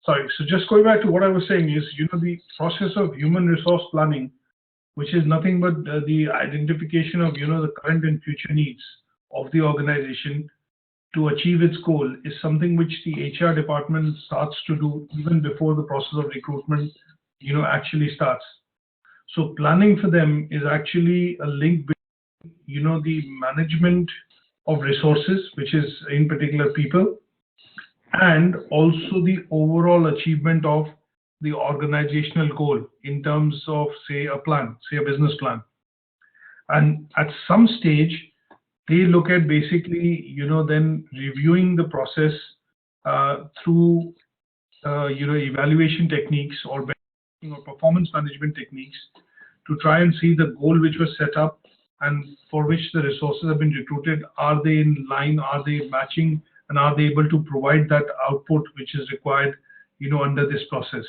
sorry, so just going back to what I was saying is, the process of human resource planning, which is nothing but the identification of, the current and future needs of the organization to achieve its goal, is something which the HR department starts to do even before the process of recruitment, actually starts. So planning for them is actually a link between, the management of resources, which is in particular people, and also the overall achievement of the organizational goal in terms of, say, a plan, say a business plan. And at some stage, they look at basically, then reviewing the process through, evaluation techniques or performance management techniques to try and see the goal which was set up and for which the resources have been recruited. Are they in line? Are they matching? And are they able to provide that output which is required, under this process?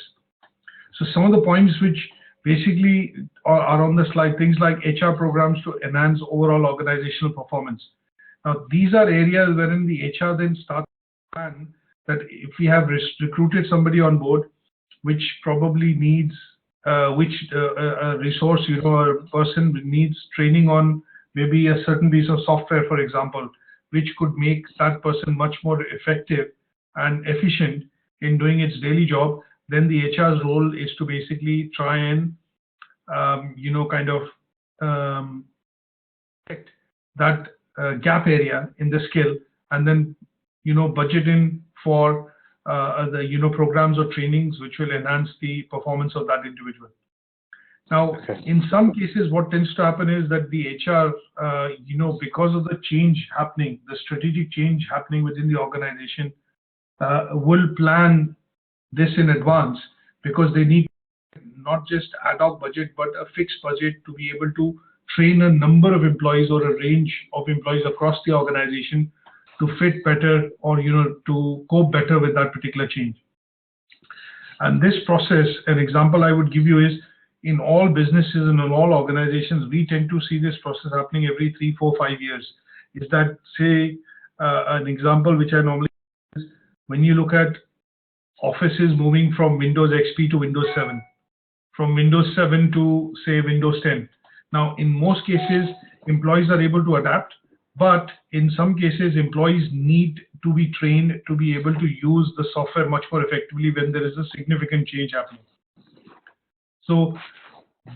So some of the points which basically are on the slide, things like HR programs to enhance overall organizational performance. Now, these are areas wherein the HR then starts to plan that if we have recruited somebody on board, which probably needs, a resource, a person needs training on maybe a certain piece of software, for example, which could make that person much more effective and efficient in doing its daily job, then the HR's role is to basically try and, protect that gap area in the skill, and then, budget in for the, programs or trainings which will enhance the performance of that individual. Now, in some cases, what tends to happen is that the HR, because of the change happening, the strategic change happening within the organization, will plan this in advance, because they need not just ad hoc budget, but a fixed budget to be able to train a number of employees or a range of employees across the organization to fit better or, to cope better with that particular change. And this process, an example I would give you is, in all businesses and in all organizations, we tend to see this process happening every 3, 4, 5 years. Is that, say, an example which I normally use is when you look at offices moving from Windows XP to Windows 7, from Windows 7 to, say, Windows 10. Now, in most cases, employees are able to adapt, but in some cases, employees need to be trained to be able to use the software much more effectively when there is a significant change happening. So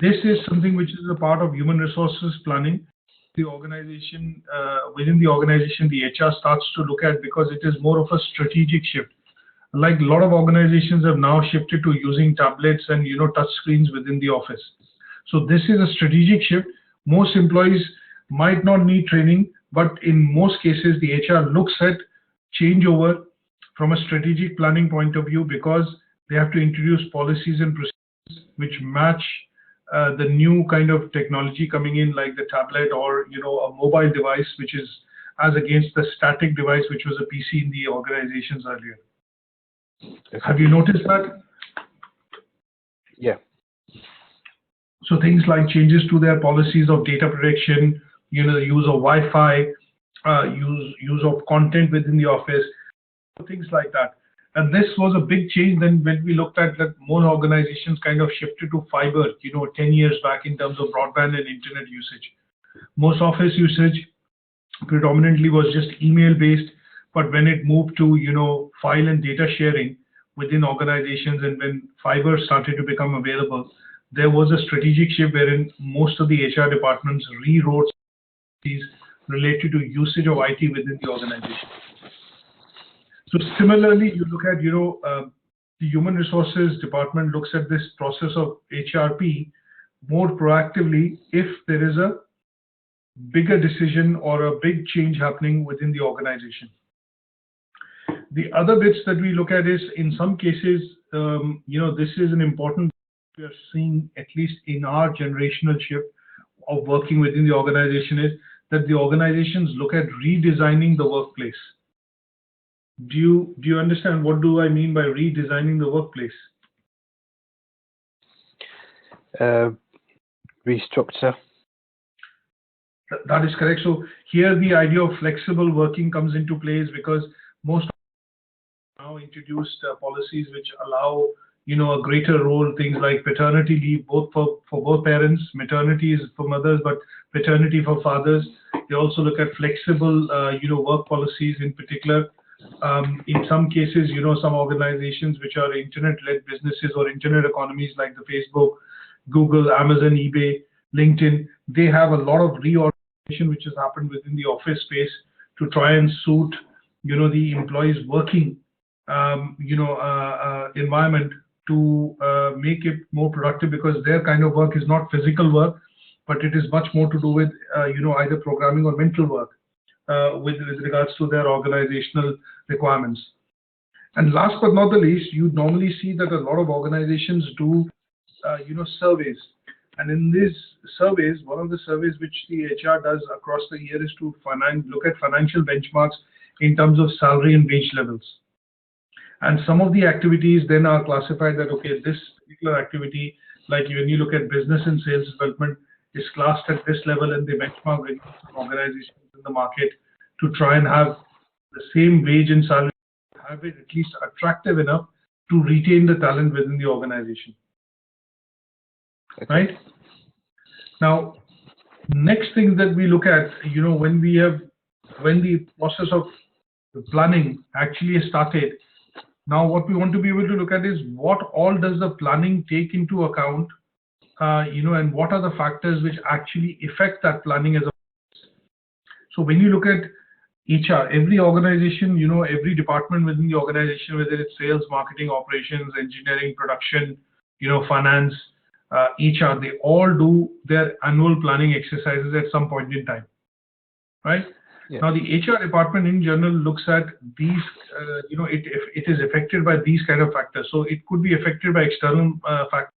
this is something which is a part of human resources planning. The organization, within the organization, the HR starts to look at, because it is more of a strategic shift. Like a lot of organizations have now shifted to using tablets and, touch screens within the office. So this is a strategic shift. Most employees might not need training, but in most cases, the HR looks at changeover from a strategic planning point of view, because they have to introduce policies and procedures which match the new kind of technology coming in, like the tablet or, a mobile device, which is as against the static device, which was a PC in the organizations earlier. Have you noticed that? Yeah. So things like changes to their policies of data protection, the use of Wi-Fi, use of content within the office, things like that. And this was a big change then when we looked at that more organizations kind of shifted to fiber, 10 years back in terms of broadband and internet usage. Most office usage predominantly was just email based, but when it moved to, file and data sharing within organizations, and when fiber started to become available, there was a strategic shift wherein most of the HR departments rewrote these related to usage of IT within the organization. So similarly, you look at, the human resources department looks at this process of HRP more proactively if there is a bigger decision or a big change happening within the organization. The other bits that we look at is, in some cases, this is an important, we are seeing at least in our generational shift of working within the organization, is that the organizations look at redesigning the workplace. Do you understand what do I mean by redesigning the workplace? Restructure. That is correct. So here the idea of flexible working comes into place, because most now introduced policies which allow, a greater role, things like paternity leave, both for both parents. Maternity is for mothers, but paternity for fathers. They also look at flexible, work policies in particular. In some cases, some organizations which are internet-led businesses or internet economies like the Facebook, Google, Amazon, eBay, LinkedIn, they have a lot of reorganization which has happened within the office space to try and suit, the employees' working, environment to make it more productive, because their kind of work is not physical work, but it is much more to do with, either programming or mental work with regards to their organizational requirements. And last but not the least, you normally see that a lot of organizations do, surveys. And in these surveys, one of the surveys which the HR does across the year is to look at financial benchmarks in terms of salary and wage levels. And some of the activities then are classified that, okay, this particular activity, like when you look at business and sales development, is classed at this level, and they benchmark with organizations in the market to try and have the same wage and salary, have it at least attractive enough to retain the talent within the organization. Okay. Right? Now, next thing that we look at, when the process of the planning actually is started, now what we want to be able to look at is what all does the planning take into account, and what are the factors which actually affect that planning as a. So when you look at HR, every organization, every department within the organization, whether it's sales, marketing, operations, engineering, production, finance, HR, they all do their annual planning exercises at some point in time, right? Yeah. Now, the HR department in general looks at these, it is affected by these kind of factors. So it could be affected by external factors.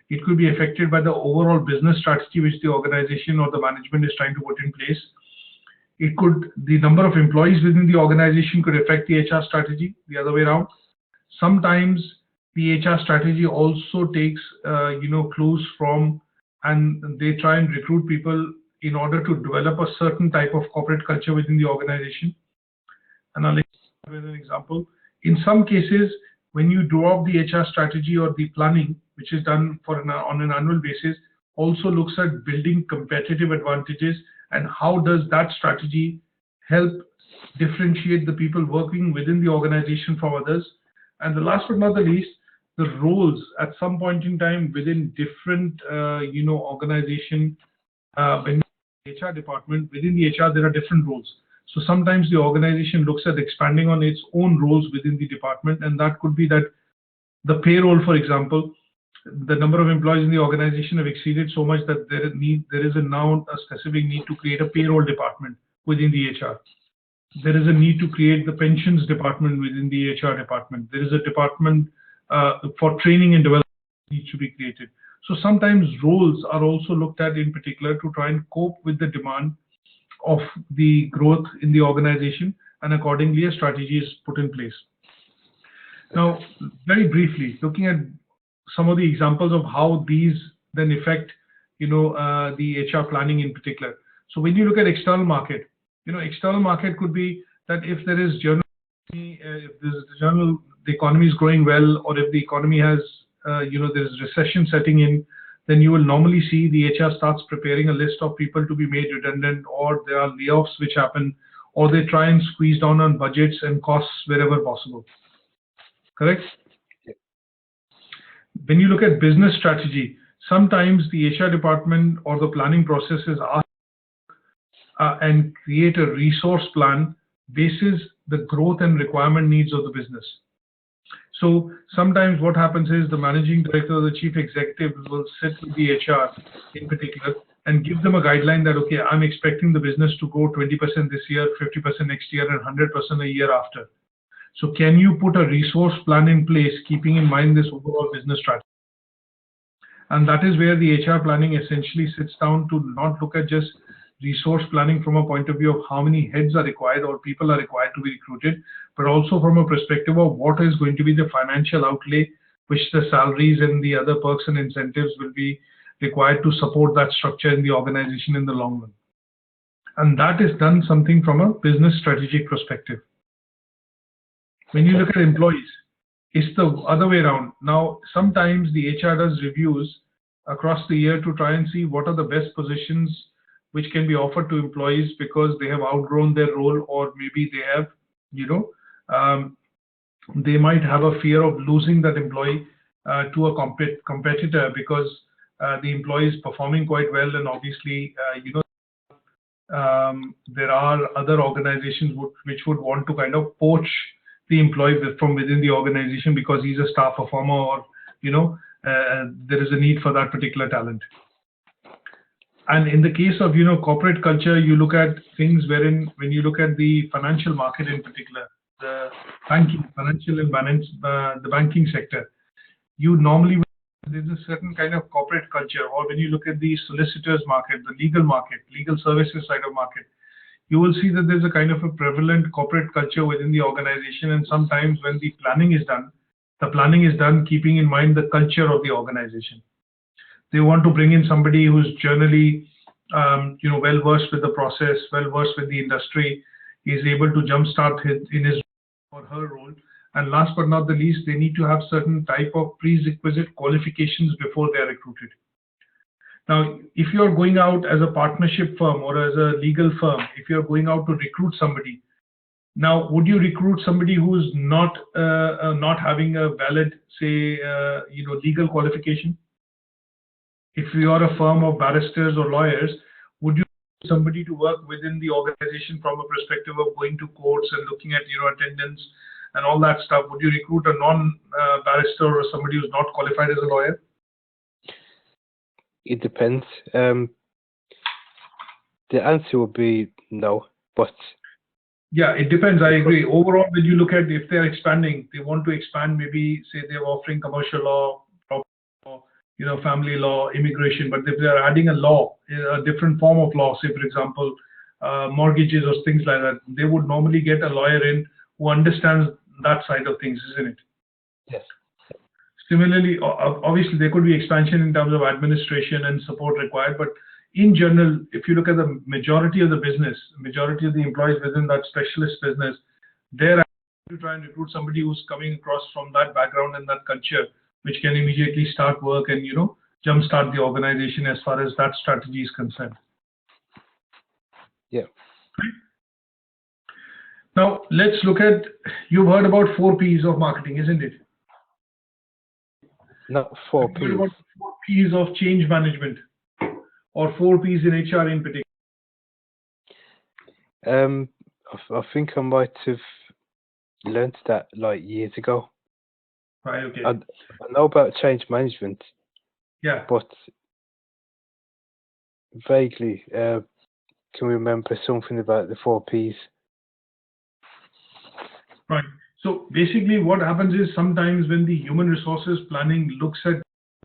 It could be affected by the overall business strategy which the organization or the management is trying to put in place. The number of employees within the organization could affect the HR strategy, the other way around. Sometimes the HR strategy also takes, clues from, and they try and recruit people in order to develop a certain type of corporate culture within the organization. And I'll give an example. In some cases, when you draw up the HR strategy or the planning, which is done on an annual basis, also looks at building competitive advantages and how does that strategy help differentiate the people working within the organization from others. And the last but not the least, the roles at some point in time within different, organization, when HR department, within the HR, there are different roles. So sometimes the organization looks at expanding on its own roles within the department, and that could be that the payroll, for example, the number of employees in the organization have exceeded so much that there is now a specific need to create a payroll department within the HR. There is a need to create the pensions department within the HR department. There is a department for training and development that needs to be created. So sometimes roles are also looked at in particular to try and cope with the demand of the growth in the organization, and accordingly a strategy is put in place. Now, very briefly, looking at some of the examples of how these then affect, the HR planning in particular. So when you look at external market, external market could be that if there is the economy is growing well, or if the economy has, there's recession setting in, then you will normally see the HR starts preparing a list of people to be made redundant, or there are layoffs which happen, or they try and squeeze down on budgets and costs wherever possible. Correct? When you look at business strategy, sometimes the HR department or the planning process is asked and create a resource plan basis the growth and requirement needs of the business. So sometimes what happens is the managing director or the chief executive will sit with the HR in particular and give them a guideline that, okay, I'm expecting the business to grow 20% this year, 50% next year, and 100% a year after. So can you put a resource plan in place, keeping in mind this overall business strategy? And that is where the HR planning essentially sits down to not look at just resource planning from a point of view of how many heads are required or people are required to be recruited, but also from a perspective of what is going to be the financial outlay, which the salaries and the other perks and incentives will be required to support that structure in the organization in the long run. And that is done something from a business strategic perspective. When you look at employees, it's the other way around. Now, sometimes the HR does reviews across the year to try and see what are the best positions which can be offered to employees because they have outgrown their role, or maybe they have, you know, they might have a fear of losing that employee to a competitor because the employee is performing quite well, and obviously, there are other organizations which would want to kind of poach the employee from within the organization because he's a star performer, or there is a need for that particular talent. And in the case of corporate culture, you look at things wherein, when you look at the financial market in particular, the banking, financial and the banking sector, you normally, there's a certain kind of corporate culture. Or when you look at the solicitors market, the legal market, legal services side of market, you will see that there's a kind of a prevalent corporate culture within the organization. And sometimes when the planning is done keeping in mind the culture of the organization. They want to bring in somebody who's generally, well versed with the process, well versed with the industry, is able to jumpstart in his or her role. And last but not the least, they need to have certain type of prerequisite qualifications before they are recruited. Now, if you are going out as a partnership firm or as a legal firm, if you are going out to recruit somebody, now would you recruit somebody who's not having a valid, say, legal qualification? If you are a firm of barristers or lawyers, would you recruit somebody to work within the organization from a perspective of going to courts and looking at attendance and all that stuff? Would you recruit a non-barrister or somebody who's not qualified as a lawyer? It depends. The answer would be no, but yeah, it depends. I agree. Overall, when you look at, if they're expanding, they want to expand, maybe say they're offering commercial law, family law, immigration, but if they're adding a law, a different form of law, say for example, mortgages or things like that, they would normally get a lawyer in who understands that side of things, isn't it? Yes. Similarly, obviously there could be expansion in terms of administration and support required, but in general, if you look at the majority of the business, majority of the employees within that specialist business, they're to try and recruit somebody who's coming across from that background and that culture, which can immediately start work and jumpstart the organization as far as that strategy is concerned. Yeah. Right? Now let's look at, you've heard about 4 P's of marketing, isn't it? Not 4 P's. What about 4 P's of change management, or 4 P's in HR in particular? I think I might have learned that like years ago. Right. Okay. I know about change management. Yeah. But vaguely can remember something about the 4 P's. Right. So basically what happens is, sometimes when the human resources planning looks at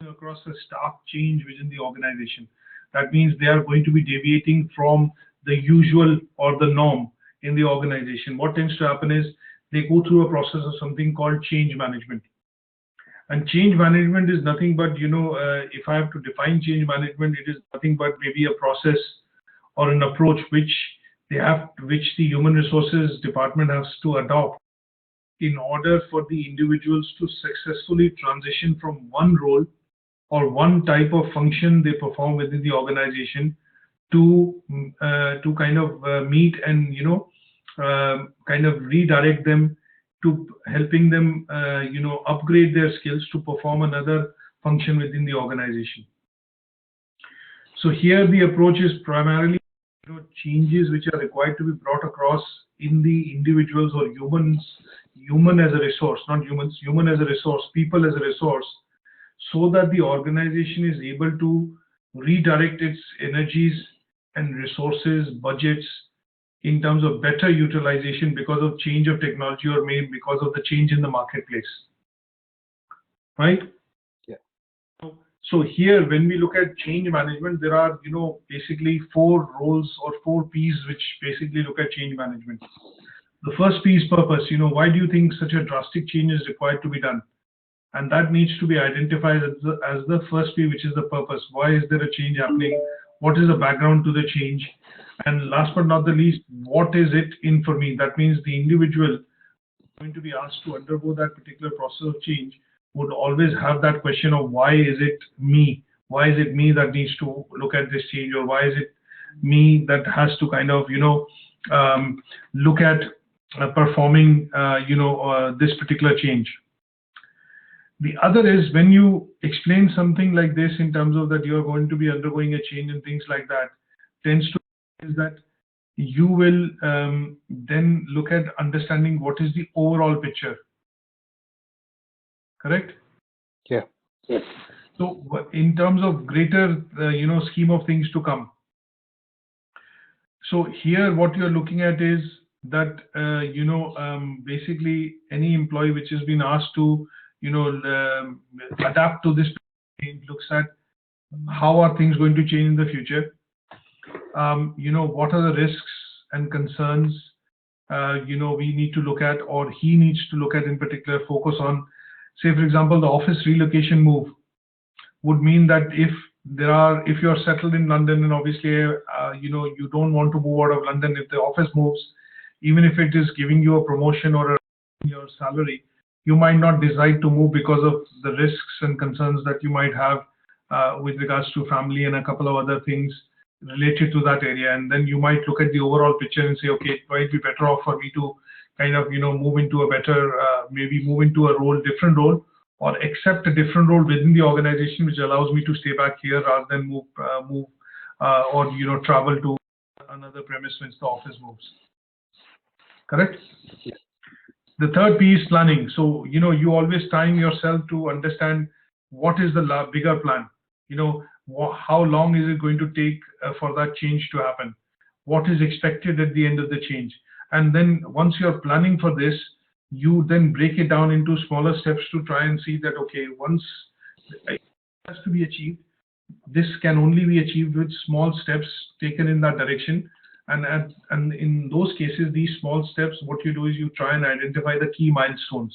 across a staff change within the organization, that means they are going to be deviating from the usual or the norm in the organization. What tends to happen is they go through a process of something called change management. And change management is nothing but, if I have to define change management, it is nothing but maybe a process or an approach which the human resources department has to adopt in order for the individuals to successfully transition from one role or one type of function they perform within the organization to kind of meet and kind of redirect them to helping them upgrade their skills to perform another function within the organization. So here the approach is primarily changes which are required to be brought across in the individuals or human as a resource, not humans, human as a resource, people as a resource, so that the organization is able to redirect its energies and resources, budgets, in terms of better utilization because of change of technology, or maybe because of the change in the marketplace. Right? Yeah. So here, when we look at change management, there are, basically 4 roles or 4 P's which basically look at change management. The first P is purpose. Why do you think such a drastic change is required to be done? And that needs to be identified as the first P, which is the purpose. Why is there a change happening? What is the background to the change? And last but not the least, what is it in for me? That means the individual going to be asked to undergo that particular process of change would always have that question of why is it me? Why is it me that needs to look at this change, or why is it me that has to kind of, look at performing, this particular change. The other is when you explain something like this in terms of that you're going to be undergoing a change and things like that, tends to is that you will then look at understanding what is the overall picture. Correct? Yeah. Yes. So in terms of greater, scheme of things to come. So here what you're looking at is that, basically any employee which has been asked to, adapt to this change looks at how are things going to change in the future. What are the risks and concerns, we need to look at, or he needs to look at in particular, focus on. Say, for example, the office relocation move would mean that if you're settled in London and obviously, you don't want to move out of London, if the office moves, even if it is giving you a promotion or your salary, you might not decide to move because of the risks and concerns that you might have with regards to family and a couple of other things related to that area. And then you might look at the overall picture and say, okay, it might be better off for me to kind of, move into a better, maybe move into a different role, or accept a different role within the organization, which allows me to stay back here rather than move, or travel to another premise once the office moves. Correct? Yeah. The third P is planning. So you always time yourself to understand what is the bigger plan. How long is it going to take for that change to happen? What is expected at the end of the change? And then once you're planning for this, you then break it down into smaller steps to try and see that, okay, once it has to be achieved, this can only be achieved with small steps taken in that direction. And in those cases, these small steps, what you do is you try and identify the key milestones,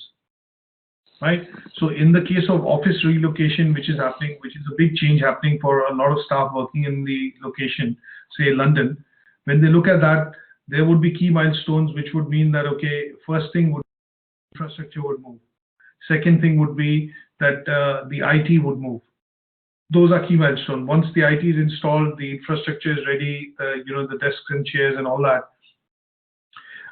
right? So in the case of office relocation, which is happening, which is a big change happening for a lot of staff working in the location, say London, when they look at that, there would be key milestones, which would mean that, okay, first thing would infrastructure would move. Second thing would be that the IT would move. Those are key milestones. Once the IT is installed, the infrastructure is ready, the desks and chairs and all that,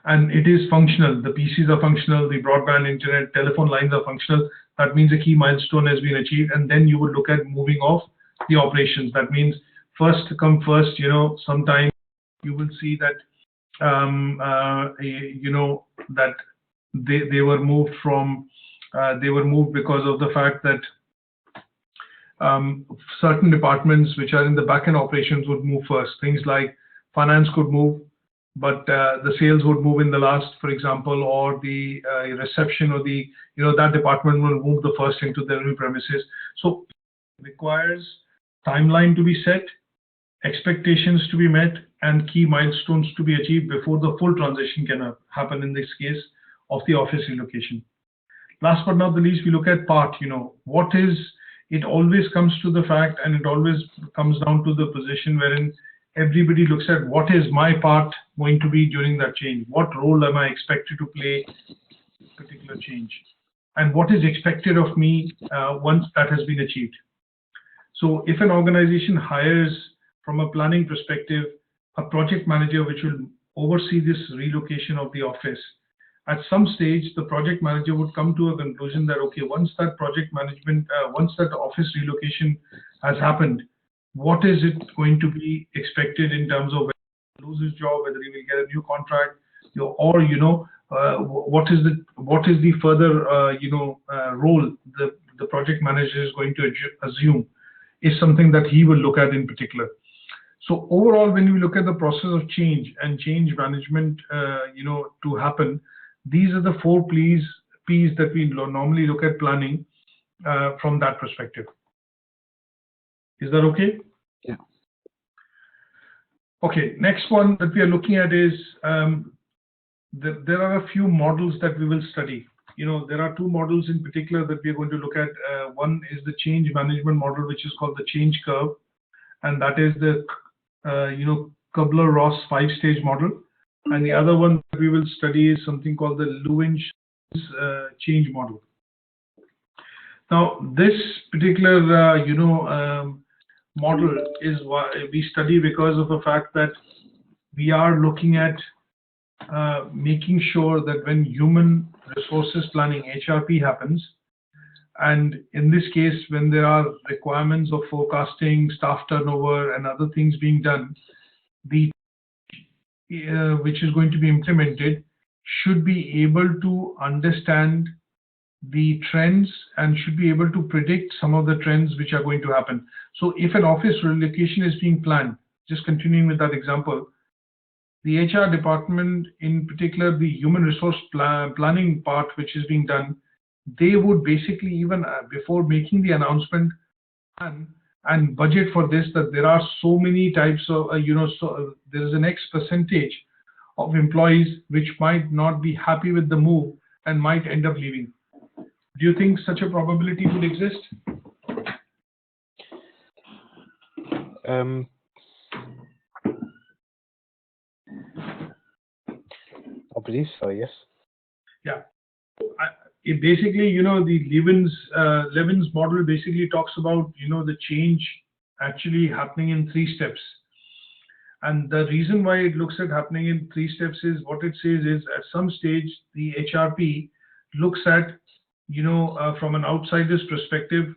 and it is functional. The PCs are functional, the broadband internet, telephone lines are functional. That means a key milestone has been achieved, and then you would look at moving off the operations. That means first come first. Sometimes you will see that that they were moved from because of the fact that certain departments which are in the back-end operations would move first. Things like finance could move, but the sales would move in the last, for example, or the reception, or the that department will move the first into the new premises. So it requires timeline to be set, expectations to be met, and key milestones to be achieved before the full transition can happen in this case of the office relocation. Last but not the least, we look at part, what is, it always comes to the fact, and it always comes down to the position wherein everybody looks at what is my part going to be during that change? What role am I expected to play in this particular change? And what is expected of me once that has been achieved? So if an organization hires, from a planning perspective, a project manager which will oversee this relocation of the office, at some stage, the project manager would come to a conclusion that, okay, once that project management, once that office relocation has happened, what is it going to be expected in terms of whether he will lose his job, whether he will get a new contract, or what is the further role the project manager is going to assume, is something that he will look at in particular. So overall, when you look at the process of change and change management, to happen, these are the 4 P's that we normally look at planning from that perspective. Is that okay? Yeah. Okay, next one that we are looking at is there are a few models that we will study. There are 2 models in particular that we are going to look at. One is the change management model, which is called the change curve, and that is the Kubler-Ross 5-stage model. And the other one that we will study is something called the Lewin change model. Now, this particular model is why we study, because of the fact that we are looking at making sure that when human resources planning HRP happens, and in this case, when there are requirements of forecasting, staff turnover, and other things being done, the which is going to be implemented should be able to understand the trends and should be able to predict some of the trends which are going to happen. So if an office relocation is being planned, just continuing with that example, the HR department, in particular the human resource planning part which is being done, they would basically, even before making the announcement, plan and budget for this, that there are so many types of, so there is an X percentage of employees which might not be happy with the move and might end up leaving. Do you think such a probability would exist? I believe so, yes. Yeah. It basically, the Levin's model basically talks about, the change actually happening in 3 steps. And the reason why it looks at happening in 3 steps is, what it says is, at some stage, the HRP looks at, from an outsider's perspective,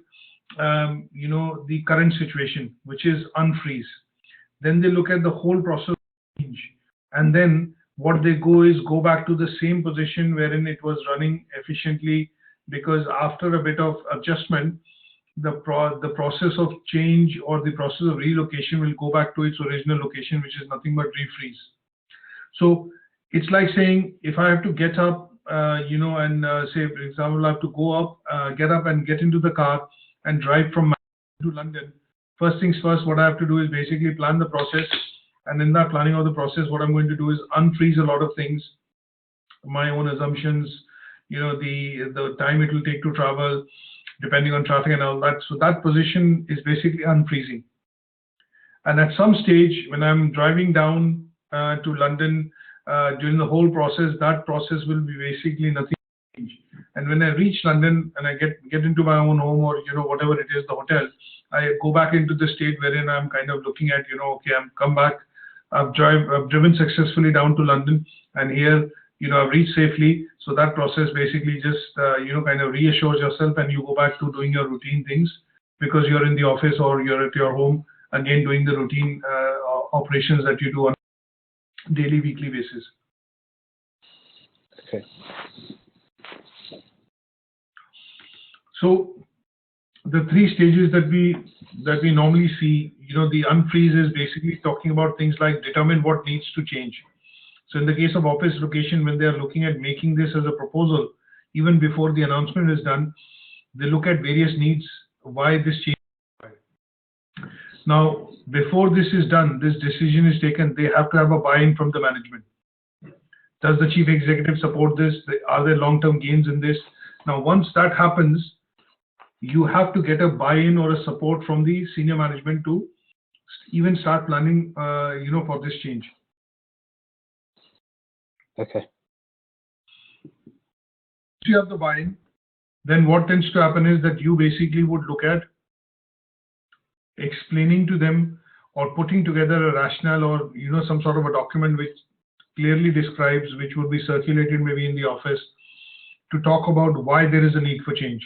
the current situation, which is unfreeze. Then they look at the whole process of change. And then what they go back to the same position wherein it was running efficiently, because after a bit of adjustment, the process of change or the process of relocation will go back to its original location, which is nothing but refreeze. So it's like saying, if I have to get up, and say, for example, I have to go up, get up and get into the car and drive from Manchester to London. First things first, what I have to do is basically plan the process. And in that planning of the process, what I'm going to do is unfreeze a lot of things, my own assumptions, the time it will take to travel, depending on traffic and all that. So that position is basically unfreezing. And at some stage, when I'm driving down to London, during the whole process, that process will be basically nothing change. And when I reach London and I get into my own home, or whatever it is, the hotel, I go back into the state wherein I'm kind of looking at, okay, I'm come back, I've driven successfully down to London, and here, I've reached safely. So that process basically just, kind of reassures yourself, and you go back to doing your routine things, because you're in the office or you're at your home, again, doing the routine operations that you do on a daily, weekly basis. Okay. So the 3 stages that we normally see, the unfreeze is basically talking about things like determine what needs to change. So in the case of office location, when they are looking at making this as a proposal, even before the announcement is done, they look at various needs, why this change. Now, before this is done, this decision is taken, they have to have a buy-in from the management. Does the chief executive support this? Are there long-term gains in this? Now, once that happens, you have to get a buy-in or a support from the senior management to even start planning, for this change. Okay. If you have the buy-in, then what tends to happen is that you basically would look at explaining to them or putting together a rationale or some sort of a document which clearly describes, which would be circulated maybe in the office, to talk about why there is a need for change.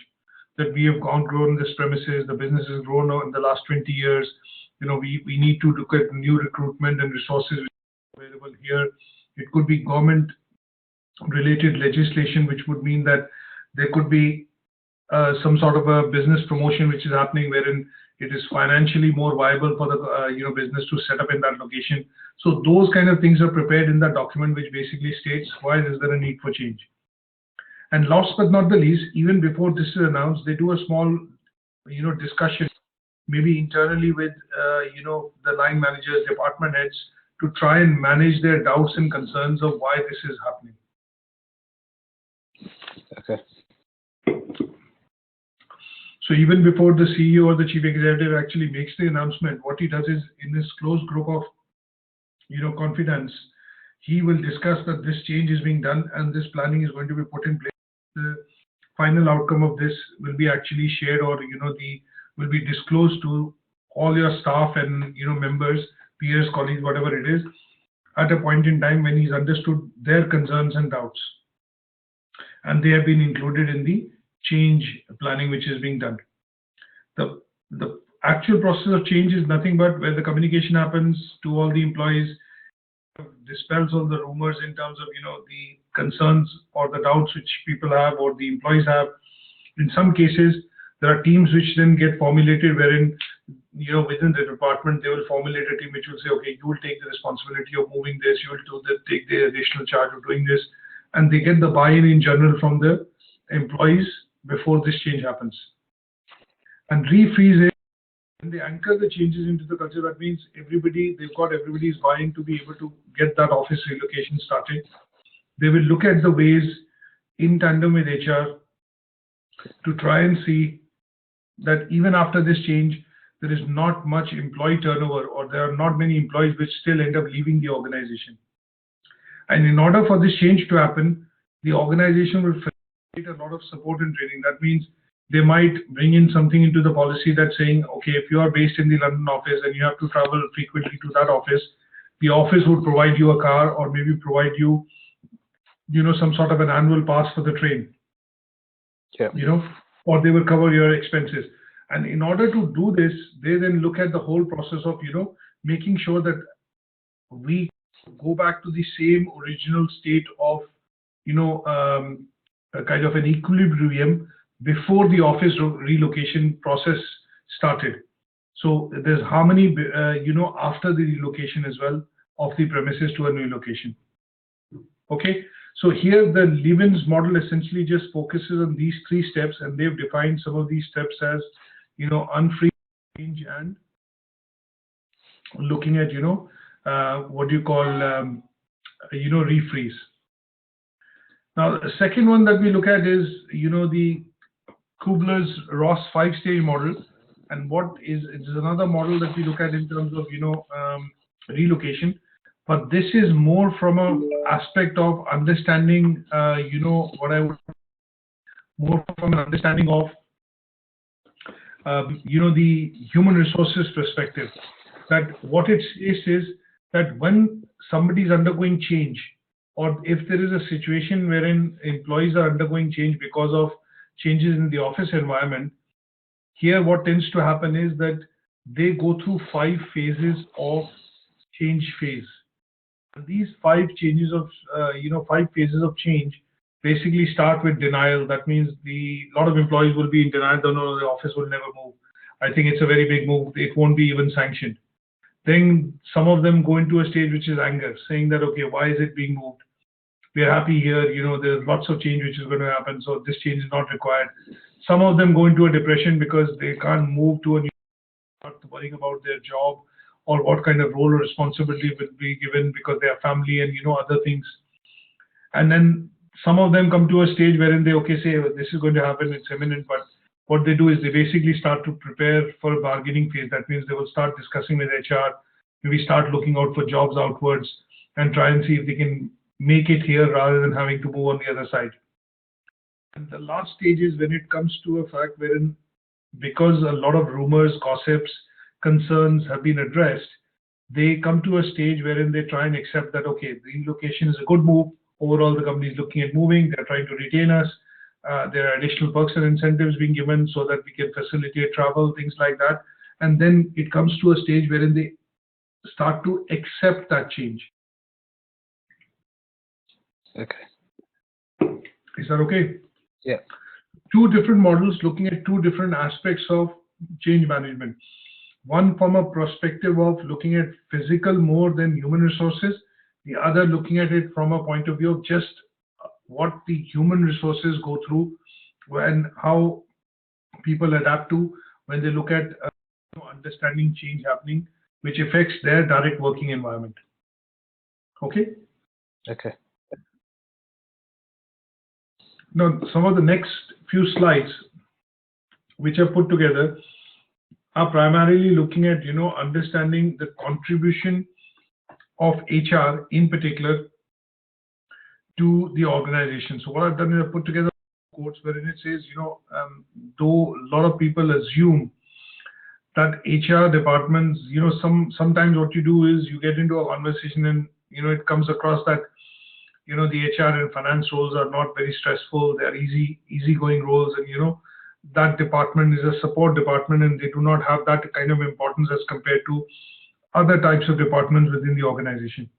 That we have outgrown this premises, the business has grown in the last 20 years. We need to look at new recruitment and resources available here. It could be government-related legislation, which would mean that there could be some sort of a business promotion which is happening, wherein it is financially more viable for the business to set up in that location. So those kind of things are prepared in that document, which basically states why is there a need for change. And last but not the least, even before this is announced, they do a small, discussion, maybe internally with, the line managers, department heads, to try and manage their doubts and concerns of why this is happening. Okay. So even before the CEO or the chief executive actually makes the announcement, what he does is, in this close group of, confidence, he will discuss that this change is being done and this planning is going to be put in place the final outcome of this will be actually shared, or will be disclosed to all your staff and members, peers, colleagues, whatever it is, at a point in time when he's understood their concerns and doubts, and they have been included in the change planning which is being done. The actual process of change is nothing but where the communication happens to all the employees, dispels all the rumors in terms of the concerns or the doubts which people have or the employees have. In some cases, there are teams which then get formulated wherein within the department they will formulate a team which will say, okay, you will take the responsibility of moving this, you will take the additional charge of doing this, and they get the buy-in in general from the employees before this change happens. And refreeze it. When they anchor the changes into the culture, that means they've got everybody's buy-in to be able to get that office relocation started. They will look at the ways in tandem with HR to try and see that even after this change, there is not much employee turnover, or there are not many employees which still end up leaving the organization. And in order for this change to happen, the organization will facilitate a lot of support and training. That means they might bring in something into the policy that's saying, okay, if you are based in the London office and you have to travel frequently to that office, the office would provide you a car, or maybe provide you, some sort of an annual pass for the train. Yeah. Or they will cover your expenses. And in order to do this, they then look at the whole process of, making sure that we go back to the same original state of, a kind of an equilibrium before the office relocation process started. So there's harmony, after the relocation as well of the premises to a new location. Okay. So here the Levins model essentially just focuses on these 3 steps, and they've defined some of these steps as, unfreeze, change, and looking at, what you call, refreeze. Now, the second one that we look at is, the Kubler-Ross 5-stage model. And it is another model that we look at in terms of, relocation. But this is more from an aspect of understanding, more from an understanding of, the human resources perspective. That what it is that when somebody is undergoing change, or if there is a situation wherein employees are undergoing change because of changes in the office environment, here what tends to happen is that they go through 5 phases of change phase. And these 5 changes of, 5 phases of change basically start with denial. That means a lot of employees will be in denial. They know the office will never move. I think it's a very big move. It won't be even sanctioned. Then some of them go into a stage which is anger, saying that, okay, why is it being moved? We are happy here. There's lots of change which is going to happen, so this change is not required. Some of them go into a depression because they can't move to a new, start worrying about their job or what kind of role or responsibility will be given because they have family and other things. And then some of them come to a stage wherein they say this is going to happen, it's imminent, but what they do is they basically start to prepare for a bargaining phase. That means they will start discussing with HR, maybe start looking out for jobs outwards and try and see if they can make it here rather than having to move on the other side. And the last stage is when it comes to a fact wherein, because a lot of rumors, gossips, concerns have been addressed, they come to a stage wherein they try and accept that, okay, the relocation is a good move. Overall, the company is looking at moving. They're trying to retain us. There are additional perks and incentives being given so that we can facilitate travel, things like that. And then it comes to a stage wherein they start to accept that change. Okay. Is that okay? Yeah. 2 different models looking at 2 different aspects of change management. One from a perspective of looking at physical more than human resources. The other looking at it from a point of view of just what the human resources go through and how people adapt to when they look at understanding change happening, which affects their direct working environment. Okay? Okay. Now, some of the next few slides which are put together are primarily looking at, understanding the contribution of HR in particular to the organization. So what I've done is I've put together quotes wherein it says, though a lot of people assume that HR departments, sometimes what you do is you get into a conversation and, it comes across that, the HR and finance roles are not very stressful. They are easygoing roles. And, that department is a support department and they do not have that kind of importance as compared to other types of departments within the organization.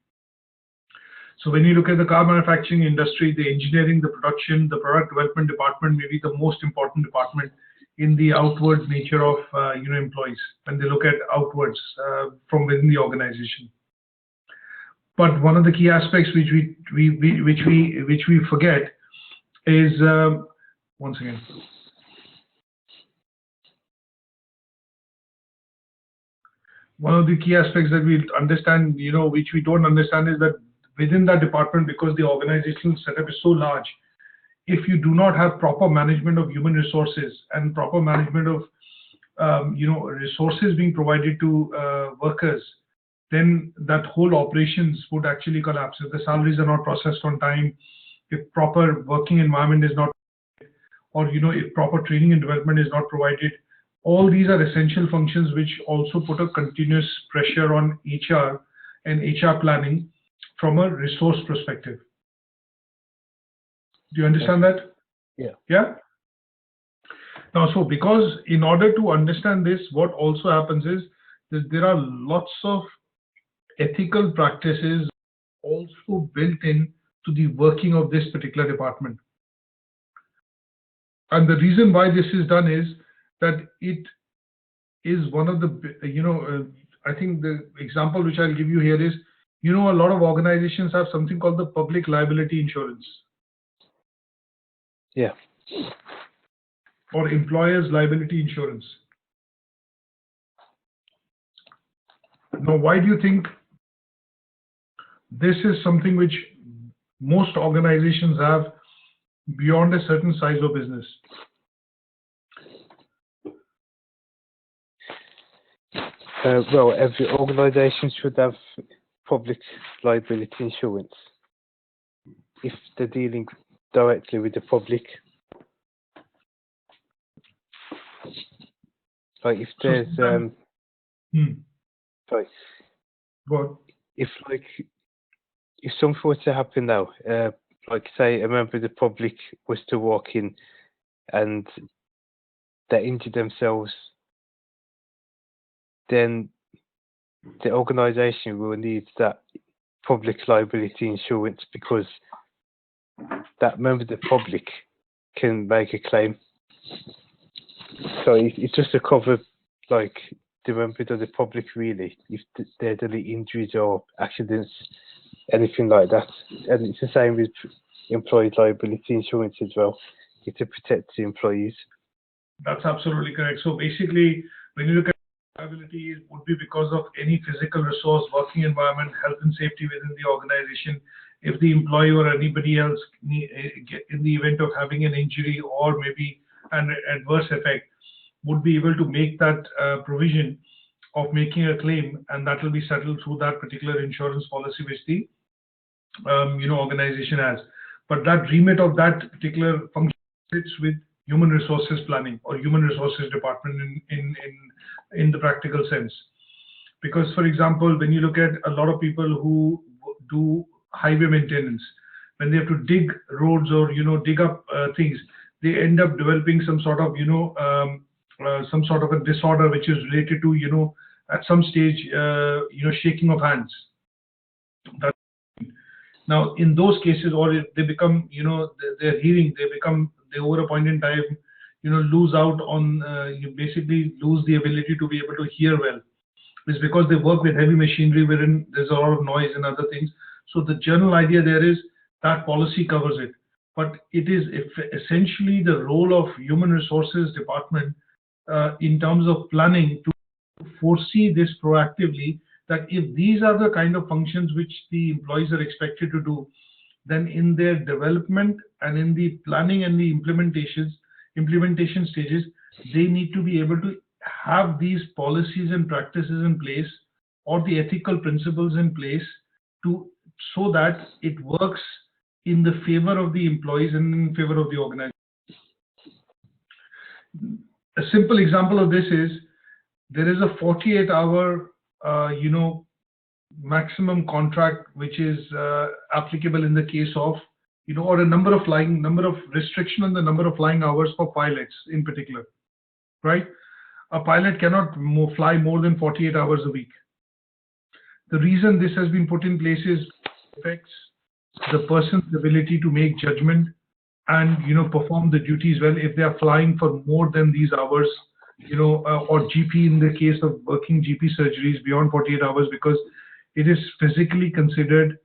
So when you look at the car manufacturing industry, the engineering, the production, the product development department may be the most important department in the outward nature of employees when they look at outwards from within the organization. But one of the key aspects which we forget is once again. One of the key aspects that we understand, which we don't understand, is that within that department, because the organizational setup is so large, if you do not have proper management of human resources and proper management of resources being provided to workers, then that whole operations would actually collapse. If the salaries are not processed on time, if proper working environment is not, or if proper training and development is not provided, all these are essential functions which also put a continuous pressure on HR and HR planning from a resource perspective. Do you understand that? Yeah. Yeah. Now, so because in order to understand this, what also happens is that there are lots of ethical practices also built in to the working of this particular department. And the reason why this is done is that it is one of the, I think the example which I'll give you here is, a lot of organizations have something called the public liability insurance. Yeah. Or employer's liability insurance. Now, why do you think this is something which most organizations have beyond a certain size of business? Well, every organization should have public liability insurance if they're dealing directly with the public. Like if there's sorry, if something were to happen now, like say a member of the public was to walk in and they injured themselves, then the organisation will need that public liability insurance because that member of the public can make a claim. So it's just to cover like the members of the public really, if there's any injuries or accidents, anything like that. And it's the same with employee liability insurance as well. It's to protect the employees. That's absolutely correct. So basically, when you look at liability, it would be because of any physical resource, working environment, health and safety within the organization. If the employee or anybody else, in the event of having an injury or maybe an adverse effect, would be able to make that provision of making a claim, and that will be settled through that particular insurance policy which the organization has. But that remit of that particular function sits with human resources planning or human resources department in the practical sense. Because, for example, when you look at a lot of people who do highway maintenance, when they have to dig roads or dig up things, they end up developing some sort of a disorder which is related to at some stage shaking of hands. Now in those cases, or if they become their hearing, they over a point in time lose out on you basically lose the ability to be able to hear well. It's because they work with heavy machinery wherein there's a lot of noise and other things. So the general idea there is that policy covers it, but it is essentially the role of human resources department in terms of planning to foresee this proactively, that if these are the kind of functions which the employees are expected to do, then in their development and in the planning and the implementation stages, they need to be able to have these policies and practices in place or the ethical principles in place so that it works in the favor of the employees and in favor of the organization. a simple example of this is there is a 48-hour, maximum contract which is applicable in the case of, or a number of restriction on the number of flying hours for pilots in particular, right? A pilot cannot fly more than 48 hours a week. The reason this has been put in place is affects the person's ability to make judgment and perform the duties well if they are flying for more than these hours, or GP in the case of working GP surgeries beyond 48 hours, because it is physically considered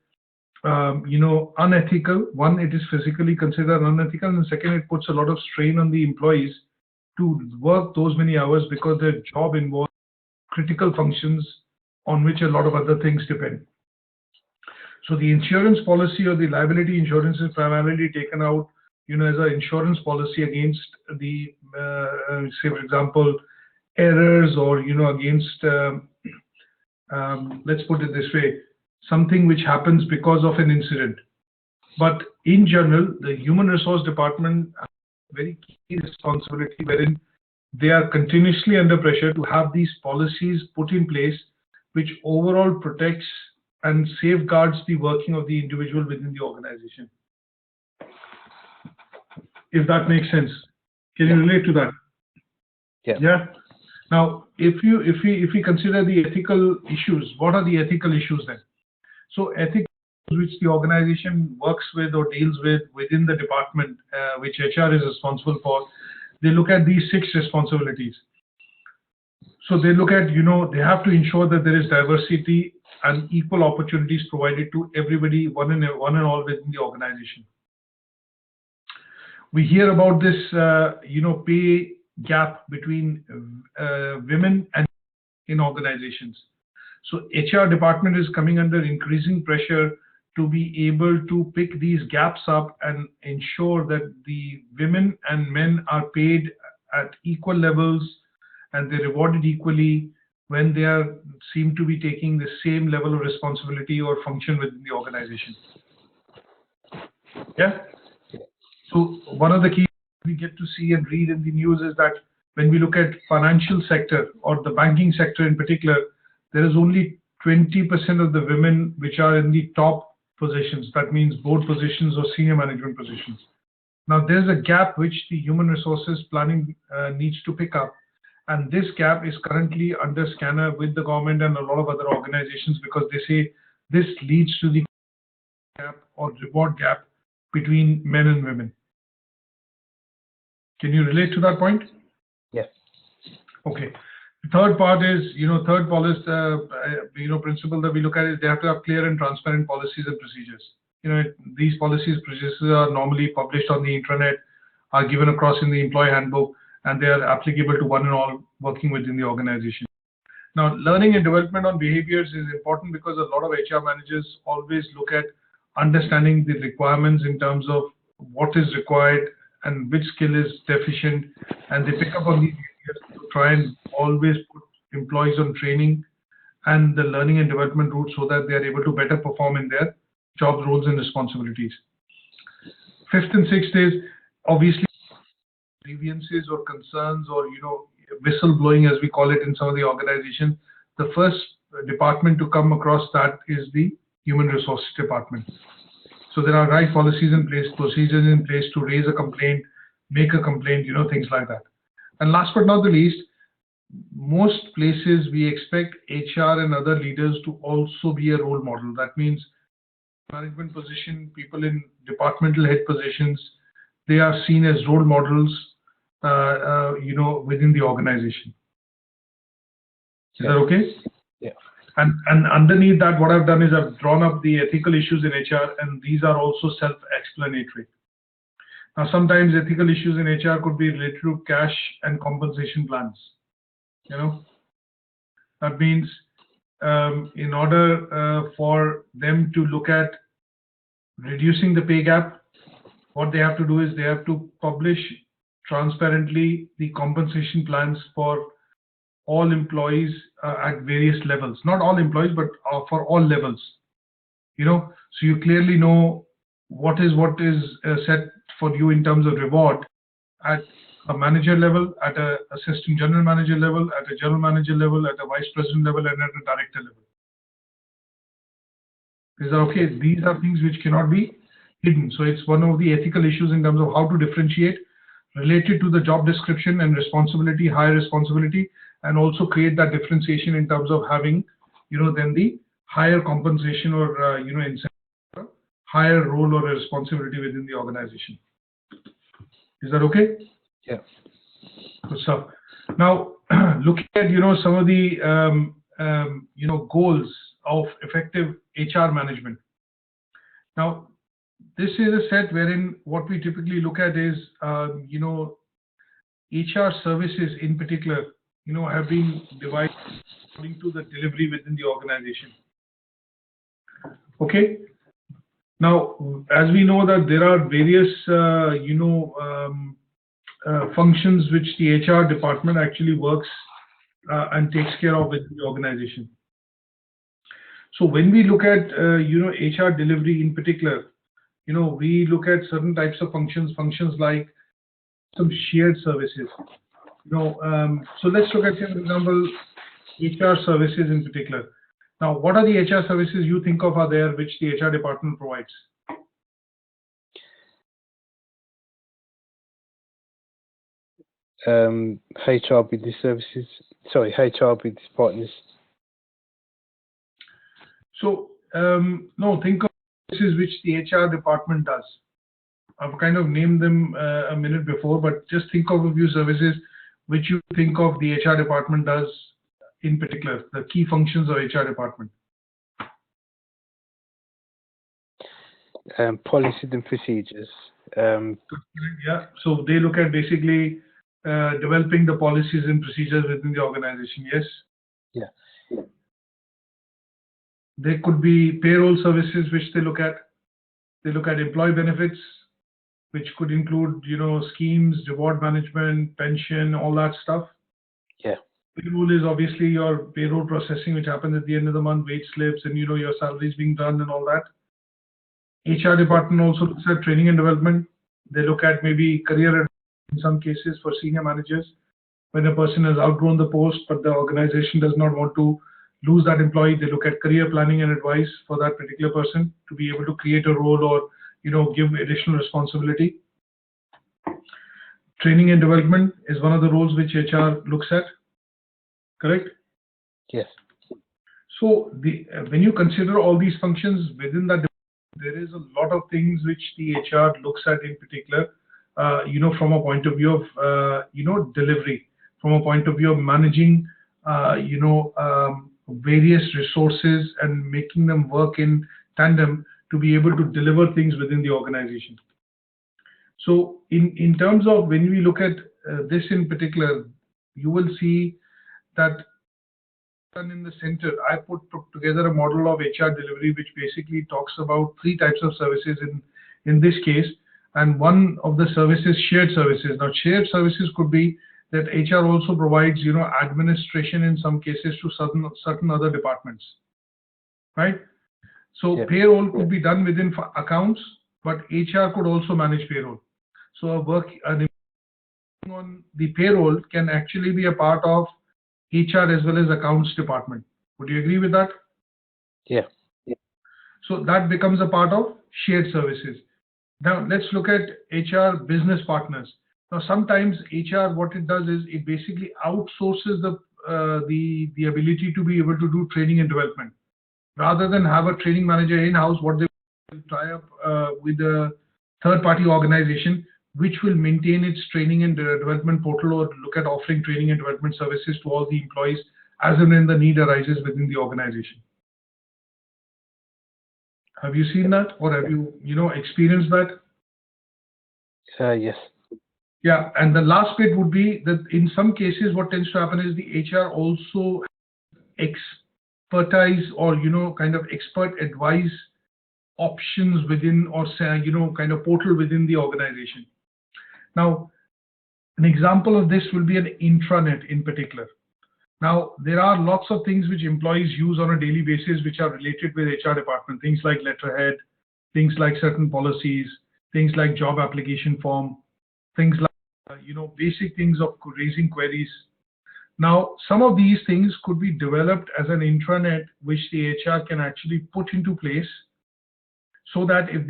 unethical. One, it is physically considered unethical, and second, it puts a lot of strain on the employees to work those many hours because their job involves critical functions on which a lot of other things depend. So the insurance policy or the liability insurance is primarily taken out, as an insurance policy against the, say for example, errors, or against, let's put it this way, something which happens because of an incident. But in general, the human resource department has a very key responsibility wherein they are continuously under pressure to have these policies put in place which overall protects and safeguards the working of the individual within the organization. If that makes sense. Can you relate to that? Yeah. Yeah. Now, if we consider the ethical issues, what are the ethical issues then? So ethical issues which the organization works with or deals with within the department, which HR is responsible for, they look at these 6 responsibilities. So they look at, they have to ensure that there is diversity and equal opportunities provided to everybody, one and all within the organization. We hear about this, pay gap between women and in organizations. So HR department is coming under increasing pressure to be able to pick these gaps up and ensure that the women and men are paid at equal levels and they're rewarded equally when they seem to be taking the same level of responsibility or function within the organization. Yeah. So one of the key we get to see and read in the news is that when we look at financial sector or the banking sector in particular, there is only 20% of the women which are in the top positions. That means board positions or senior management positions. Now there's a gap which the human resources planning needs to pick up. And this gap is currently under scanner with the government and a lot of other organizations, because they say this leads to the gap or reward gap between men and women. Can you relate to that point? Yes. Okay. The third part is, third policy, principle that we look at is they have to have clear and transparent policies and procedures. These policies and procedures are normally published on the intranet, are given across in the employee handbook, and they are applicable to one and all working within the organization. Now, learning and development on behaviors is important because a lot of HR managers always look at understanding the requirements in terms of what is required and which skill is deficient, and they pick up on these behaviors to try and always put employees on training and the learning and development route so that they are able to better perform in their job roles and responsibilities. Fifth and sixth is obviously grievances or concerns or whistleblowing, as we call it in some of the organizations. The first department to come across that is the human resources department. So there are right policies in place, procedures in place to raise a complaint, make a complaint, things like that. And last but not the least, most places we expect HR and other leaders to also be a role model. That means management position, people in departmental head positions, they are seen as role models, within the organization. Is that okay? Yeah. And underneath that, what I've done is I've drawn up the ethical issues in HR, and these are also self-explanatory. Now, sometimes ethical issues in HR could be related to cash and compensation plans. That means in order for them to look at reducing the pay gap, what they have to do is they have to publish transparently the compensation plans for all employees at various levels. Not all employees, but for all levels. So you clearly know what is set for you in terms of reward at a manager level, at a assistant general manager level, at a general manager level, at a vice president level, and at a director level. Is that okay? These are things which cannot be hidden. So it's one of the ethical issues in terms of how to differentiate related to the job description and responsibility, higher responsibility, and also create that differentiation in terms of having, then the higher compensation or, incentive, higher role or responsibility within the organization. Is that okay? Yeah. Good stuff. Now, looking at, some of the, goals of effective HR management. Now, this is a set wherein what we typically look at is, HR services in particular, have been divided according to the delivery within the organization. Okay. Now, as we know that there are various, functions which the HR department actually works and takes care of within the organization. So when we look at, HR delivery in particular, we look at certain types of functions like some shared services. So let's look at, for example, HR services in particular. Now, what are the HR services you think of are there which the HR department provides? HR business services. Sorry, HR business partners. So, no, think of services which the HR department does. I've kind of named them a minute before, but just think of a few services which you think of the HR department does in particular, the key functions of HR department. Policies and procedures. Yeah, so they look at basically developing the policies and procedures within the organization, yes? Yeah. There could be payroll services which they look at. They look at employee benefits, which could include, schemes, reward management, pension, all that stuff. Yeah. Payroll is obviously your payroll processing, which happens at the end of the month, wage slips, and your salaries being done and all that. HR department also looks at training and development. They look at maybe career in some cases for senior managers. When a person has outgrown the post, but the organization does not want to lose that employee, they look at career planning and advice for that particular person to be able to create a role or, give additional responsibility. Training and development is one of the roles which HR looks at. Correct? Yes. So when you consider all these functions within that, there is a lot of things which the HR looks at in particular, from a point of view of, delivery, from a point of view of managing, various resources and making them work in tandem to be able to deliver things within the organization. So in terms of when we look at this in particular, you will see that in the center, I put together a model of HR delivery, which basically talks about three types of services in this case. And one of the services, shared services. Now, shared services could be that HR also provides, administration in some cases to certain other departments, right? So Yeah. Payroll could be done within accounts, but HR could also manage payroll. So on the payroll can actually be a part of HR as well as accounts department. Would you agree with that? Yeah. So that becomes a part of shared services. Now let's look at HR business partners. Now sometimes HR, what it does is it basically outsources the ability to be able to do training and development. Rather than have a training manager in-house, what they will tie up with a third-party organization which will maintain its training and development portal or look at offering training and development services to all the employees as and when the need arises within the organization. Have you seen that, or have you, experienced that? Yes. Yeah, and the last bit would be that in some cases, what tends to happen is the HR also expertise or, kind of expert advice options within or, kind of portal within the organization. Now, an example of this will be an intranet in particular. Now, there are lots of things which employees use on a daily basis which are related with HR department, things like letterhead, things like certain policies, things like job application form, things like basic things of raising queries. Now, some of these things could be developed as an intranet, which the HR can actually put into place, so that if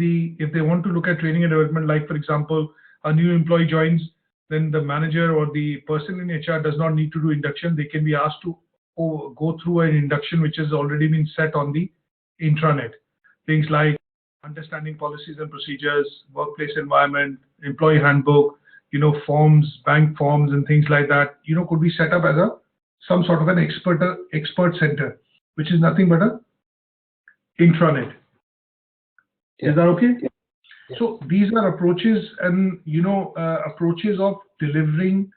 they want to look at training and development, like for example, a new employee joins, then the manager or the person in HR does not need to do induction. They can be asked to go through an induction which has already been set on the intranet. Things like understanding policies and procedures, workplace environment, employee handbook, forms, bank forms, and things like that, could be set up as some sort of an expert center, which is nothing but a intranet. Yeah. Is that okay? Yeah. So these are approaches and approaches of delivering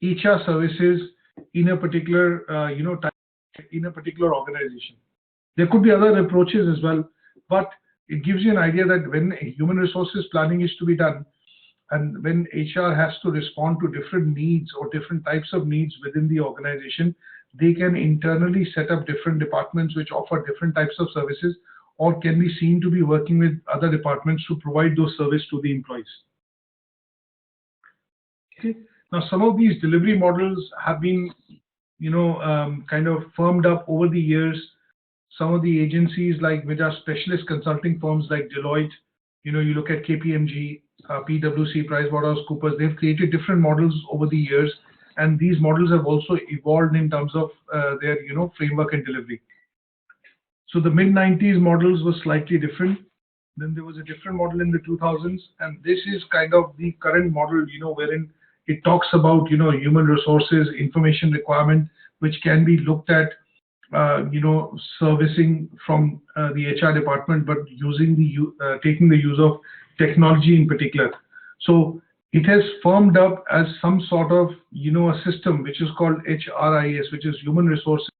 HR services in a particular in a particular organization. There could be other approaches as well, but it gives you an idea that when human resources planning is to be done, and when HR has to respond to different needs or different types of needs within the organization, they can internally set up different departments which offer different types of services, or can be seen to be working with other departments to provide those services to the employees. Okay. Now, some of these delivery models have been, kind of firmed up over the years. Some of the agencies, which are specialist consulting firms like Deloitte, you look at KPMG, PwC, PricewaterhouseCoopers, they've created different models over the years, and these models have also evolved in terms of their, framework and delivery. So the mid-90s models were slightly different. Then there was a different model in the 2000s, and this is kind of the current model, wherein it talks about, human resources, information requirement, which can be looked at, servicing from the HR department, but using taking the use of technology in particular. So it has firmed up as some sort of, a system which is called HRIS, which is Human Resources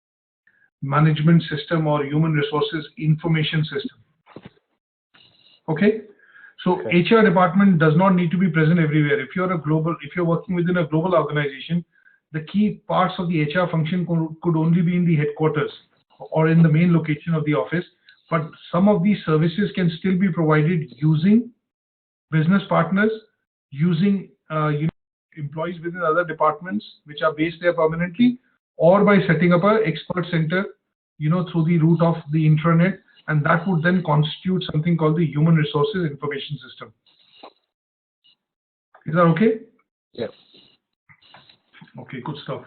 Management System or Human Resources Information System. Okay. So Okay. HR department does not need to be present everywhere. If you're working within a global organization, the key parts of the HR function could only be in the headquarters or in the main location of the office. But some of these services can still be provided using business partners, using employees within other departments which are based there permanently, or by setting up an expert center, through the route of the intranet, and that would then constitute something called the Human Resources Information System. Is that okay? Yeah. Okay, good stuff.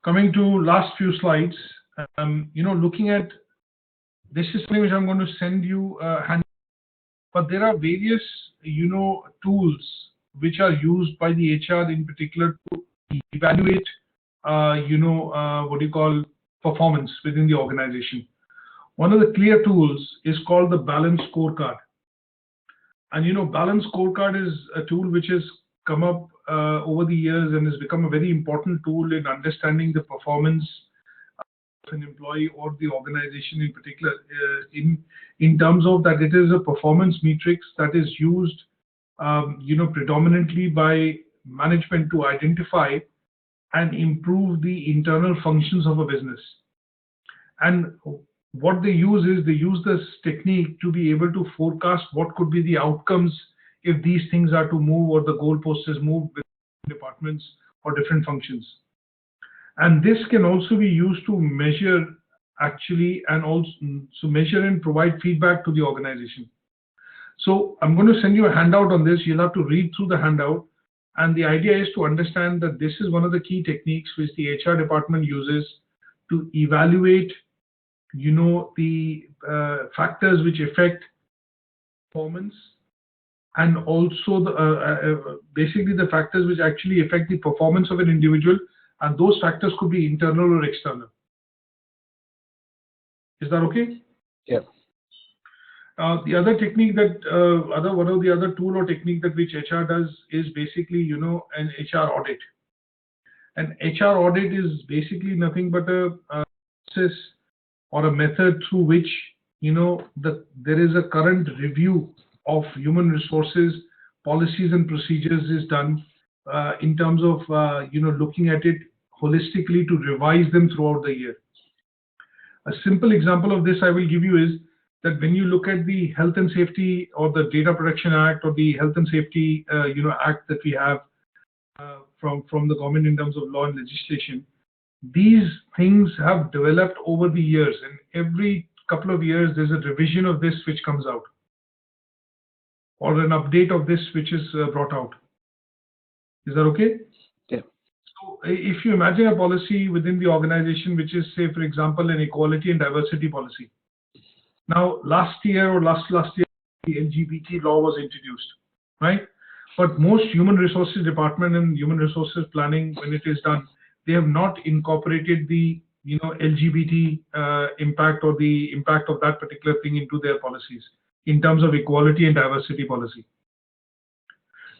Coming to last few slides, looking at this is something which I'm going to send you but there are various, tools which are used by the HR in particular to evaluate, performance within the organization. One of the clear tools is called the Balance Scorecard. And Balance Scorecard is a tool which has come up over the years and has become a very important tool in understanding the performance of an employee or the organization in particular, in terms of that it is a performance matrix that is used, predominantly by management to identify and improve the internal functions of a business. And what they use is they use this technique to be able to forecast what could be the outcomes if these things are to move or the goalpost is moved with departments or different functions. And this can also be used to measure actually, and also measure and provide feedback to the organization. So I'm going to send you a handout on this. You'll have to read through the handout. And the idea is to understand that this is one of the key techniques which the HR department uses to evaluate, the factors which affect performance, and also basically the factors which actually affect the performance of an individual, and those factors could be internal or external. Is that okay? Yeah. The other technique that one of the other tool or technique that which HR does is basically an HR audit. An HR audit is basically nothing but a process or a method through which there is a current review of human resources policies and procedures is done in terms of looking at it holistically to revise them throughout the year. A simple example of this I will give you is that when you look at the Health and Safety or the Data Protection Act or the Health and Safety Act that we have, from the government in terms of law and legislation. These things have developed over the years, and every couple of years there's a revision of this which comes out, or an update of this which is brought out. Is that okay? Yeah. So if you imagine a policy within the organization, which is, say, for example, an equality and diversity policy. Now, last year or last year, the LGBT law was introduced, right? But most human resources department and human resources planning, when it is done, they have not incorporated the LGBT impact or the impact of that particular thing into their policies in terms of equality and diversity policy.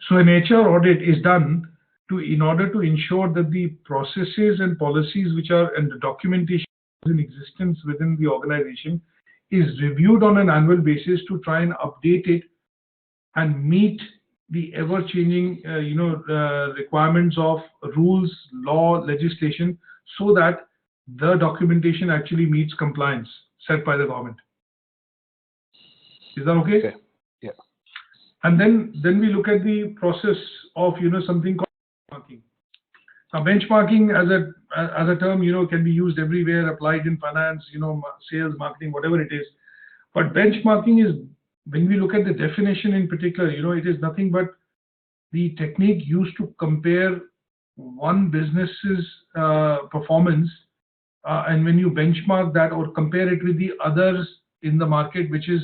So an HR audit is done in order to ensure that the processes and policies which are and the documentation in existence within the organization is reviewed on an annual basis to try and update it and meet the ever-changing requirements of rules, law, legislation, so that the documentation actually meets compliance set by the government. Is that okay? Okay. Yeah. And then we look at the process of something called benchmarking. Now, benchmarking as a term can be used everywhere, applied in finance, sales, marketing, whatever it is. But benchmarking is, when we look at the definition in particular, it is nothing but the technique used to compare one business's performance, and when you benchmark that or compare it with the others in the market, which is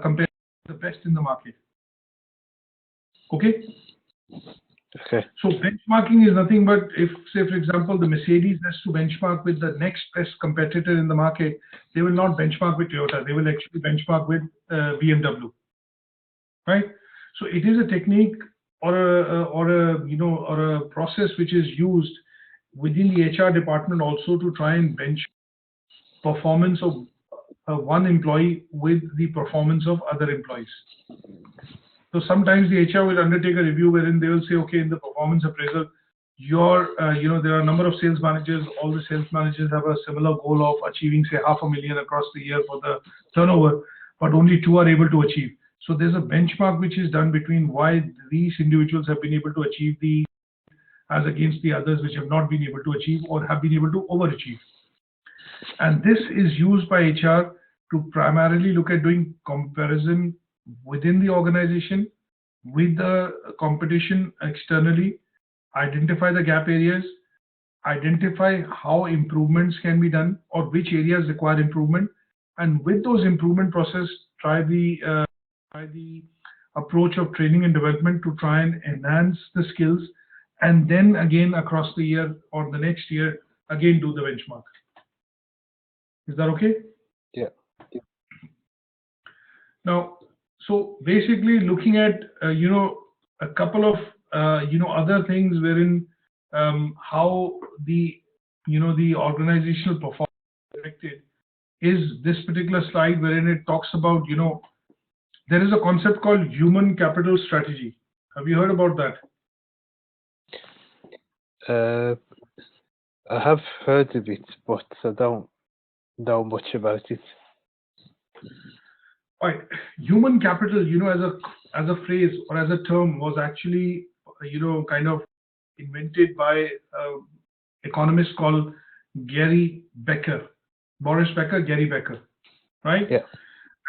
compared to the best in the market. Okay. Okay. So benchmarking is nothing but if, say, for example, the Mercedes has to benchmark with the next best competitor in the market, they will not benchmark with Toyota. They will actually benchmark with BMW, right? So it is a technique or a process which is used within the HR department also to try and bench performance of one employee with the performance of other employees. So sometimes the HR will undertake a review wherein they will say, okay, in the performance appraisal, there are a number of sales managers. All the sales managers have a similar goal of achieving, say, 500,000 across the year for the turnover, but only 2 are able to achieve. So there's a benchmark which is done between why these individuals have been able to achieve as against the others which have not been able to achieve or have been able to overachieve. And this is used by HR to primarily look at doing comparison within the organization with the competition externally, identify the gap areas, identify how improvements can be done or which areas require improvement, and with those improvement process, try the approach of training and development to try and enhance the skills, and then again across the year or the next year again do the benchmark. Is that okay? Yeah. Now, so basically looking at a couple of other things wherein how the organizational performance is affected is this particular slide wherein it talks about there is a concept called human capital strategy. Have you heard about that? I have heard of it, but I don't know much about it. Right. Human capital, as a phrase or as a term was actually, kind of invented by an economist called Gary Becker, Boris Becker, Gary Becker, right? Yeah.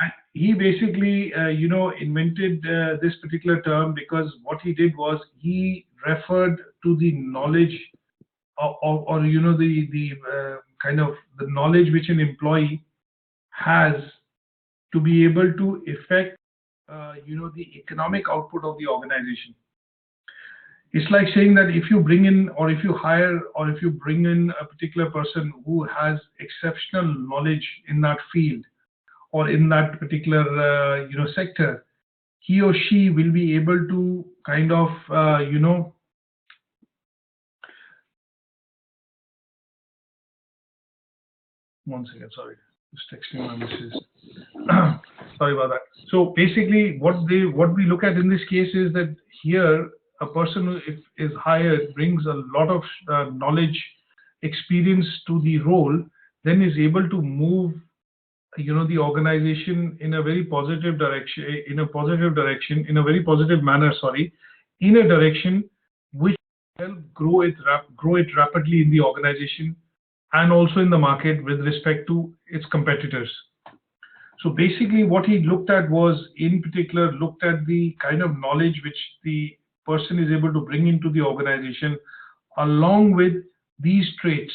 And he basically, invented this particular term because what he did was he referred to the knowledge or the kind of the knowledge which an employee has to be able to affect, the economic output of the organization. It's like saying that if you bring in or if you hire or if you bring in a particular person who has exceptional knowledge in that field or in that particular, sector, he or she will be able to kind of, one second, sorry. Just texting my missus. Sorry about that. So basically, what we look at in this case is that here a person who is hired brings a lot of knowledge, experience to the role, then is able to move, the organization in a very positive direction, in a very positive manner. Sorry, in a direction which help grow it rapidly in the organization and also in the market with respect to its competitors. So basically what he looked at was, in particular, looked at the kind of knowledge which the person is able to bring into the organization, along with these traits,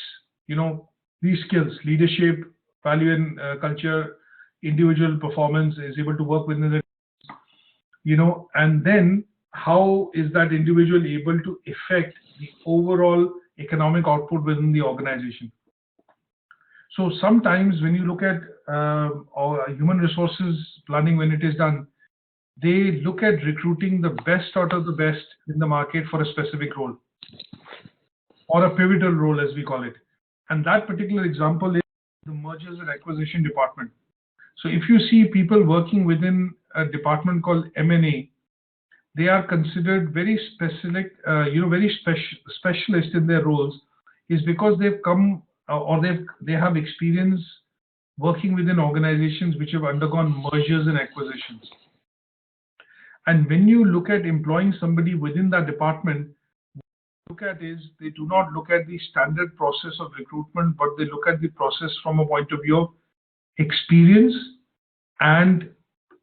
these skills: leadership, value and culture, individual performance, is able to work within the, and then how is that individual able to affect the overall economic output within the organization. So sometimes when you look at human resources planning, when it is done, they look at recruiting the best out of the best in the market for a specific role, or a pivotal role as we call it. And that particular example is the mergers and acquisition department. So if you see people working within a department called M&A, they are considered very specific, very specialist in their roles, is because they've come or they have experience working within organizations which have undergone mergers and acquisitions. And when you look at employing somebody within that department, what they look at is, they do not look at the standard process of recruitment, but they look at the process from a point of view of experience and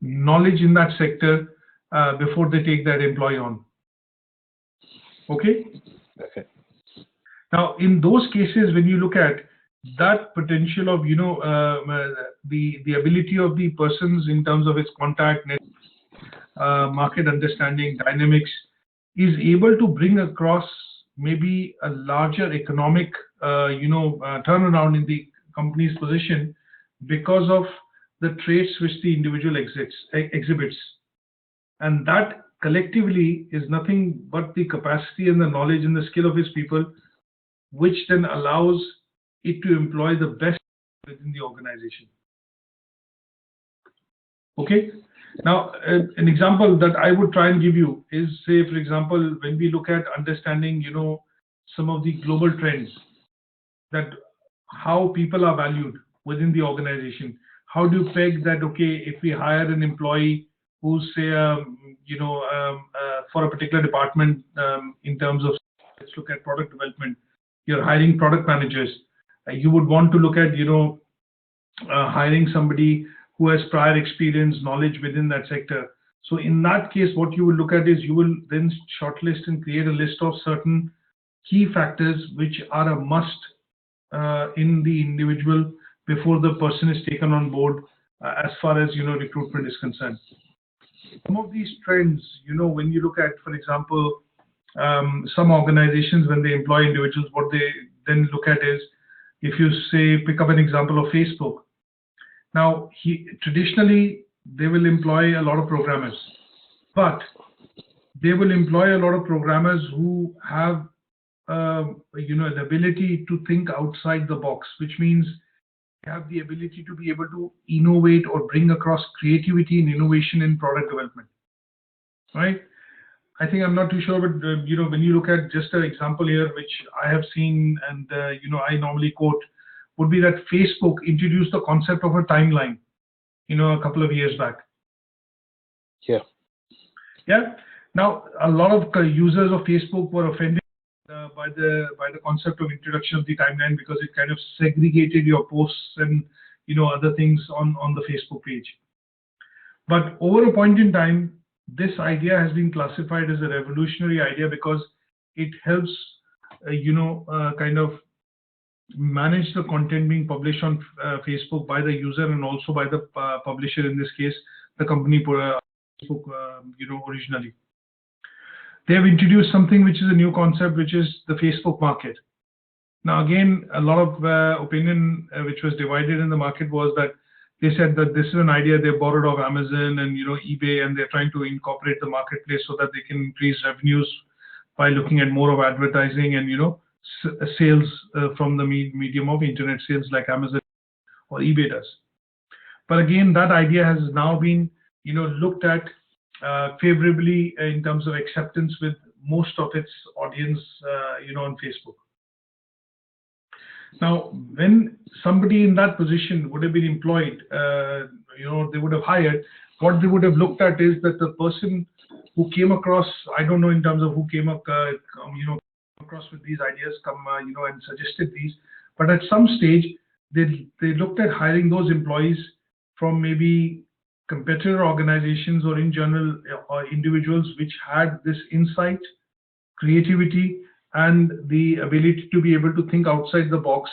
knowledge in that sector before they take that employee on. Okay? Okay. Now, in those cases, when you look at that potential of, the ability of the persons in terms of its contact, net, market understanding, dynamics, is able to bring across maybe a larger economic, turnaround in the company's position because of the traits which the individual exhibits. And that collectively is nothing but the capacity and the knowledge and the skill of his people, which then allows it to employ the best within the organization. Okay. Now, an example that I would try and give you is, say, for example, when we look at understanding, some of the global trends, that how people are valued within the organization. How do you peg that? Okay, if we hire an employee who's, say, for a particular department, in terms of, let's look at product development, you're hiring product managers. You would want to look at, hiring somebody who has prior experience, knowledge within that sector. So in that case, what you will look at is, you will then shortlist and create a list of certain key factors which are a must in the individual before the person is taken on board, as far as, recruitment is concerned. Some of these trends, when you look at, for example, some organizations, when they employ individuals, what they then look at is, if you say, pick up an example of Facebook. Now, traditionally, they will employ a lot of programmers, but they will employ a lot of programmers who have, an ability to think outside the box, which means they have the ability to be able to innovate or bring across creativity and innovation in product development, right? I think I'm not too sure, but when you look at just an example here, which I have seen and I normally quote, would be that Facebook introduced the concept of a timeline, a couple of years back. Yeah. Yeah. Now, a lot of users of Facebook were offended by the concept of introduction of the timeline, because it kind of segregated your posts and other things on the Facebook page. But over a point in time, this idea has been classified as a revolutionary idea, because it helps kind of manage the content being published on Facebook by the user and also by the publisher, in this case the company, Facebook, originally. They have introduced something which is a new concept, which is the Facebook market. Now again, a lot of opinion which was divided in the market was that they said that this is an idea they borrowed of Amazon and eBay, and they're trying to incorporate the marketplace so that they can increase revenues by looking at more of advertising and sales from the medium of internet sales like Amazon or eBay does. But again, that idea has now been looked at favorably in terms of acceptance with most of its audience on Facebook. Now, when somebody in that position would have been employed, they would have hired, what they would have looked at is that the person who came across, I don't know in terms of who came up, across with these ideas, and suggested these. But at some stage, they looked at hiring those employees from maybe competitor organizations or in general individuals which had this insight, creativity, and the ability to be able to think outside the box,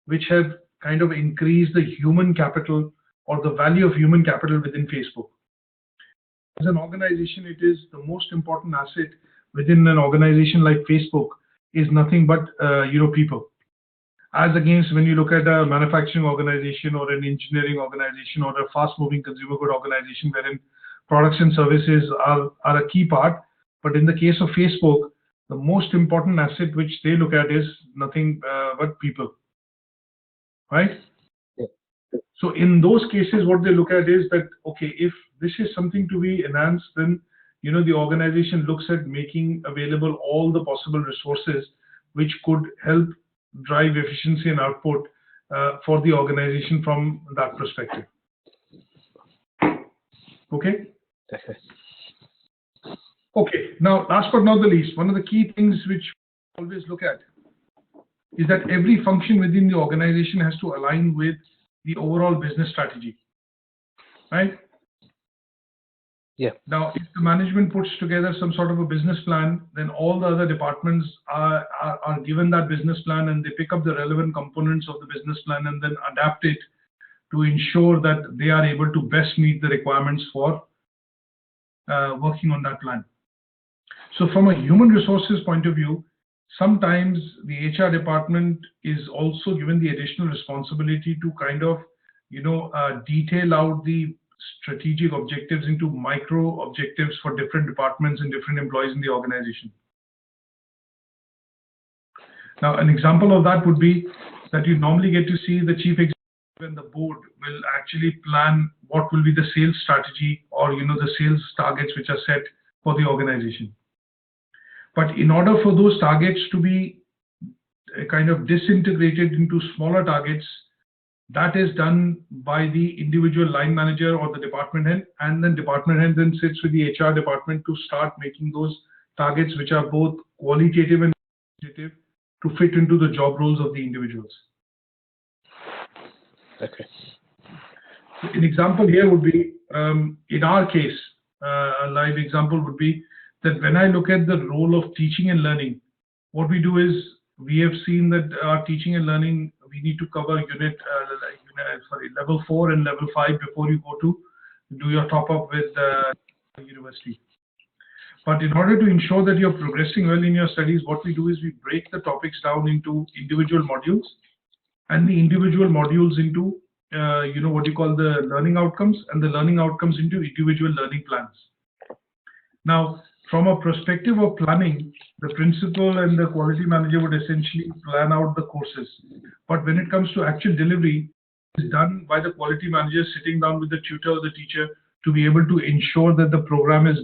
which have kind of increased the human capital or the value of human capital within Facebook. As an organization, it is the most important asset within an organization like Facebook is nothing but people. As against when you look at a manufacturing organization or an engineering organization or a fast-moving consumer good organization wherein products and services are a key part. But in the case of Facebook, the most important asset which they look at is nothing but people, right? Yeah. So in those cases, what they look at is that, okay, if this is something to be enhanced, then the organization looks at making available all the possible resources which could help drive efficiency and output for the organization from that perspective. Okay? Okay. Now, last but not the least, one of the key things which we always look at is that every function within the organization has to align with the overall business strategy, right? Yeah. Now, if the management puts together some sort of a business plan, then all the other departments are given that business plan and they pick up the relevant components of the business plan and then adapt it to ensure that they are able to best meet the requirements for working on that plan. So from a human resources point of view, sometimes the HR department is also given the additional responsibility to kind of, detail out the strategic objectives into micro objectives for different departments and different employees in the organization. Now, an example of that would be that you normally get to see the chief executive and the board will actually plan what will be the sales strategy or, the sales targets which are set for the organization. But in order for those targets to be kind of disintegrated into smaller targets, that is done by the individual line manager or the department head, and then department head then sits with the HR department to start making those targets which are both qualitative and quantitative to fit into the job roles of the individuals. Okay. So an example here would be, in our case, a live example would be that when I look at the role of teaching and learning, what we do is we have seen that our teaching and learning, we need to cover level 4 and level 5 before you go to do your top up with the university. But in order to ensure that you're progressing well in your studies, what we do is we break the topics down into individual modules and the individual modules into what you call the learning outcomes and the learning outcomes into individual learning plans. Now, from a perspective of planning, the principal and the quality manager would essentially plan out the courses. But when it comes to actual delivery, it's done by the quality manager sitting down with the tutor or the teacher to be able to ensure that the program is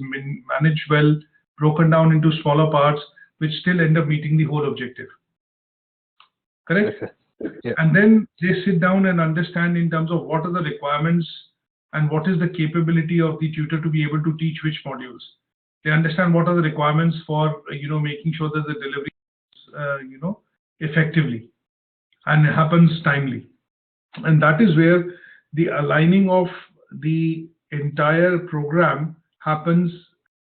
managed well, broken down into smaller parts, which still end up meeting the whole objective. Correct? Okay. Yeah. And then they sit down and understand in terms of what are the requirements and what is the capability of the tutor to be able to teach which modules. They understand what are the requirements for making sure that the delivery is effectively and it happens timely. And that is where the aligning of the entire program happens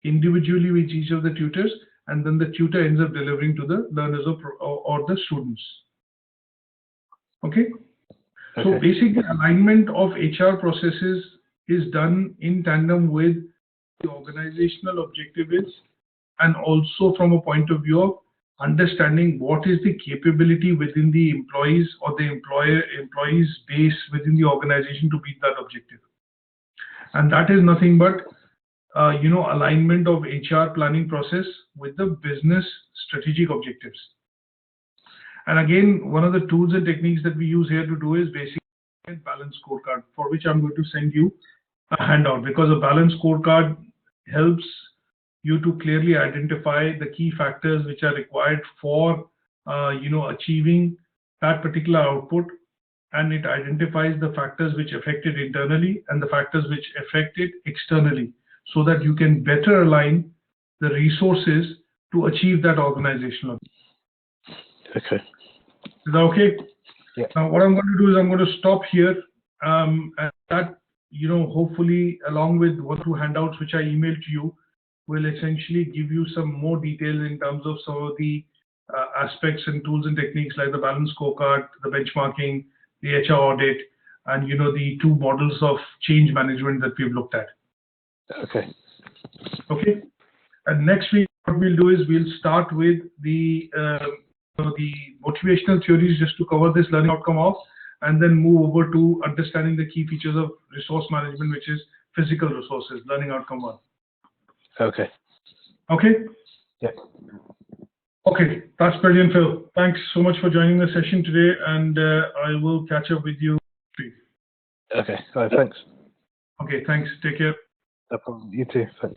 individually with each of the tutors, and then the tutor ends up delivering to the learners or the students. Okay? So basically, alignment of HR processes is done in tandem with the organizational objective is, and also from a point of view of understanding what is the capability within the employees or the employees base within the organization to meet that objective. And that is nothing but alignment of HR planning process with the business strategic objectives. And again, one of the tools and techniques that we use here to do is basically a balanced scorecard, for which I'm going to send you a handout, because a balanced scorecard helps you to clearly identify the key factors which are required for achieving that particular output, and it identifies the factors which affect it internally and the factors which affect it externally, so that you can better align the resources to achieve that organizational objective. Okay. Is that okay? Yeah. Now, what I'm going to do is I'm going to stop here. And that, hopefully, along with 1 or 2 handouts which I emailed to you, will essentially give you some more details in terms of some of the aspects and tools and techniques like the balanced scorecard, the benchmarking, the HR audit, and the 2 models of change management that we've looked at. Okay. Okay. And next week, what we'll do is we'll start with the motivational theories just to cover this learning outcome off, and then move over to understanding the key features of resource management, which is physical resources, learning outcome 1. Okay. Okay? Yeah. Okay, that's brilliant, Phil. Thanks so much for joining the session today, and I will catch up with you next week. Okay. All right. Thanks. Okay, thanks. Take care. No problem. You too. Thanks.